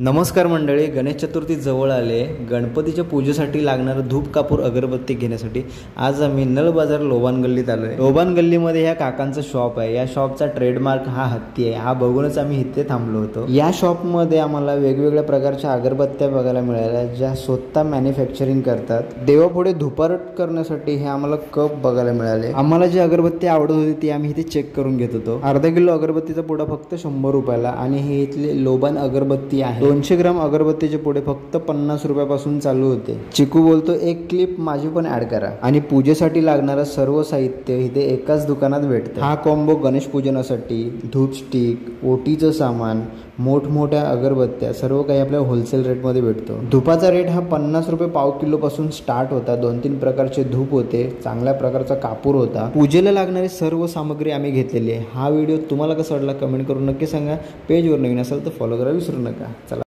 नमस्कार मंडळी, गणेश चतुर्थी जवळ आले. गणपतीच्या पूजेसाठी लागणारं धूप कापूर अगरबत्ती घेण्यासाठी आज आम्ही नळ बाजार लोबान गल्लीत आलोय. लोबान गल्लीमध्ये ह्या काकांचं शॉप आहे. या शॉपचा ट्रेडमार्क हा हत्ती आहे. हा बघूनच आम्ही इथे थांबलो होतो. या शॉपमध्ये आम्हाला वेगवेगळ्या प्रकारच्या अगरबत्त्या बघायला मिळाल्या, ज्या स्वतः मॅन्युफॅक्चरिंग करतात. देवापुढे धुपारट करण्यासाठी हे आम्हाला कप बघायला मिळाले. आम्हाला जी अगरबत्ती आवडत होती ती आम्ही इथे चेक करून घेत होतो. अर्धा किलो अगरबत्तीचा पुडा फक्त 100 रुपयाला आणि हे इथले लोबान अगरबत्ती आहे. 200 ग्राम अगरबत्तीचे पुढे फक्त 50 रुपयापासून चालू होते. चिकू बोलतो एक क्लिप माझी पण ऍड करा. आणि पूजेसाठी लागणारं सर्व साहित्य इथे एकाच दुकानात भेटतं. हा कॉम्बो गणेश पूजनासाठी, धूप स्टिक, ओटीचं सामान, मोठमोठ्या अगरबत्त्या सर्व काही आपल्या होलसेल रेटमध्ये भेटतो. धुपाचा रेट हा 50 रुपये पाव किलो पासून स्टार्ट होता. 2-3 प्रकारचे धूप होते, चांगल्या प्रकारचा कापूर होता. पूजेला लागणारी सर्व सामग्री आम्ही घेतलेली आहे. हा व्हिडिओ तुम्हाला कसा वाटला कमेंट करून नक्की सांगा. पेजवर नवीन असेल तर फॉलो करायला विसरू नका. चला.